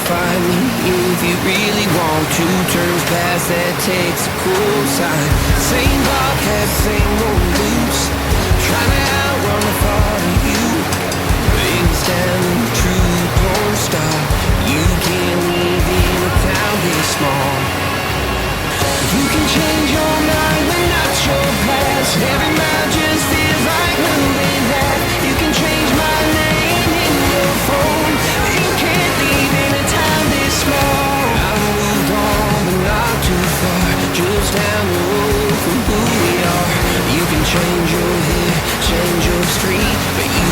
find me if you really want to. Turns past that takes a cool sign. Same podcast, same old loops. Trying to outrun the thought of you. Things stand true, don't stop. You can't live in a town this small. You can change your mind, but not your past. Every mile just feels like moving back. You can change my name in your phone. You can't live in a town this small. I moved on, but not too far. Just down the road from who we are. You can change your hair, change your street, but you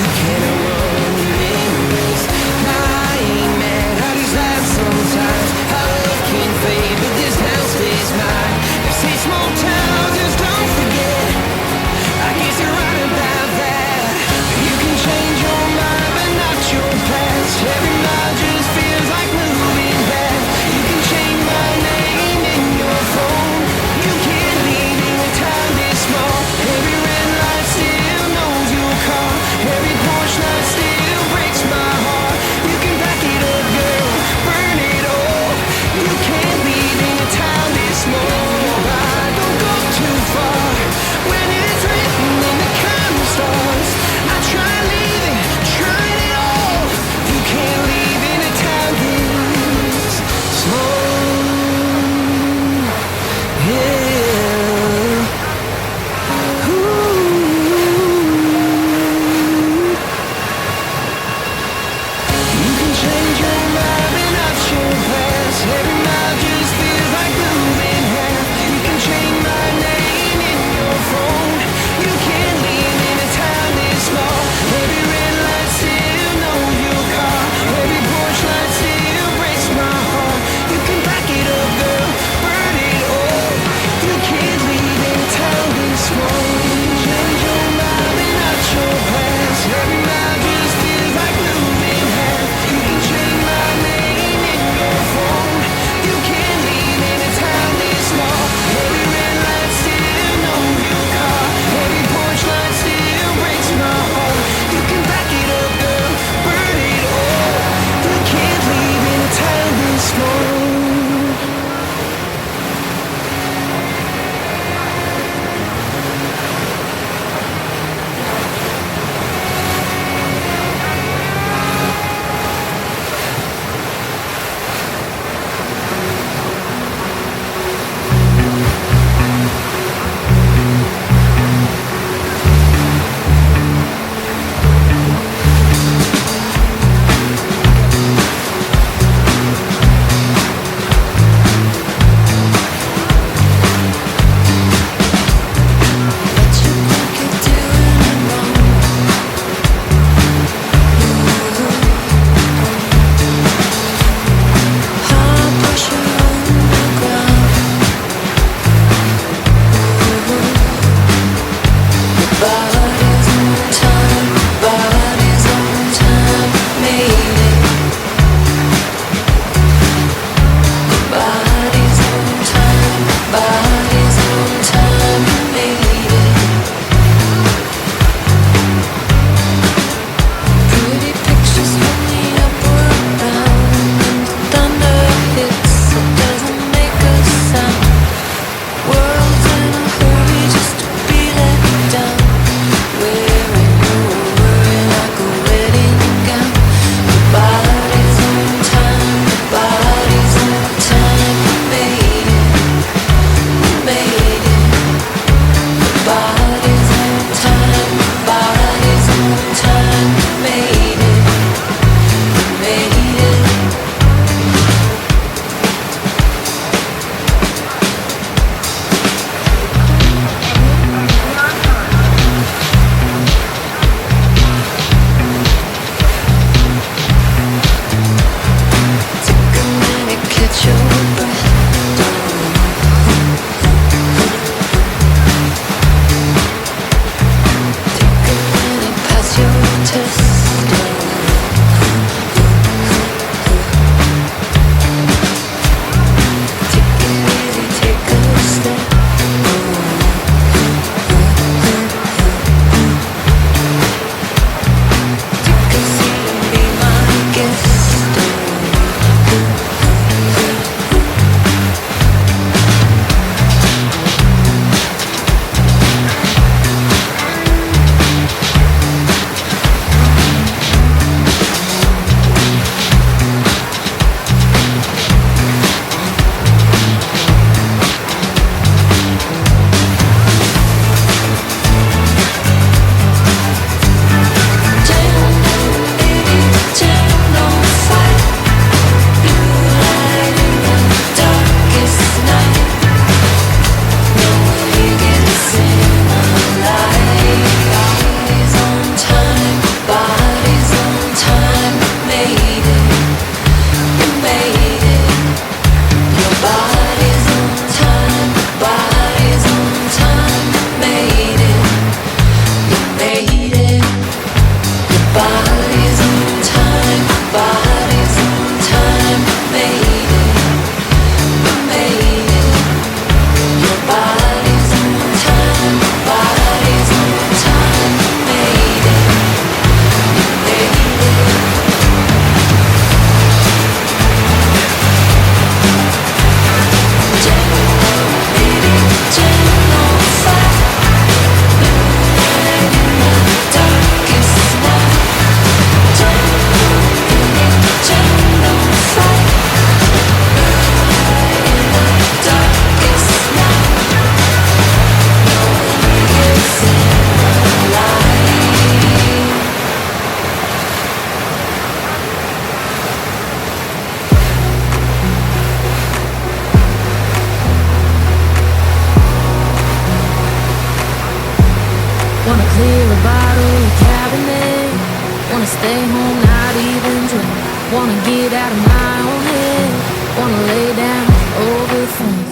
stay home, not even drink. Wanna get out of my own head. Wanna lay down overthink.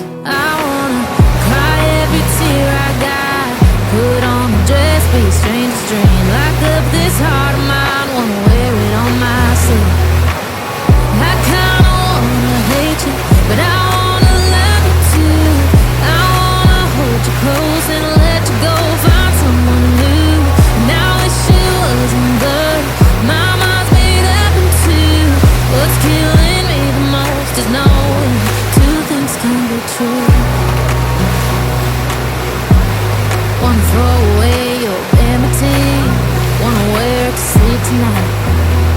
I wanna cry every tear I got. Put on a dress, be a strange dream. Lock up this heart of mine, wanna wear it on my sleeve. I kinda wanna hate you, but I wanna love you too. I wanna hold you close and let you go, find someone new. Now I wish it wasn't good. My mind's made up in two. What's killing me the most is knowing two things can be true. Wanna throw away your enmity. Wanna wear it to sleep tonight.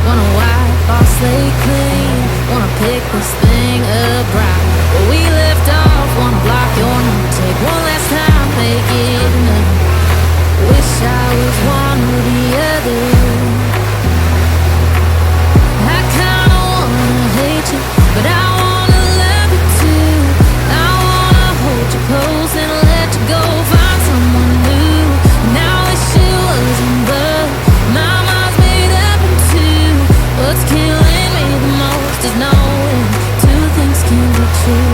Wanna wipe our slate clean. Wanna pick this thing up right where we left off. Wanna block your number, take one last time, make it enough. Wish I was one or the other. I kinda wanna hate you, but I wanna love you too. I wanna hold you close and let you go, find someone new. Now I wish it wasn't love. My mind's made up in two. What's killing me the most is knowing two things can be true.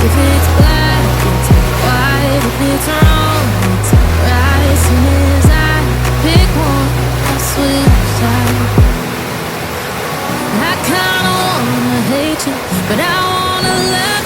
If it's black, it's white. If it's wrong, it's right. As soon as I pick one, I switch sides. I kinda wanna hate you, but I wanna love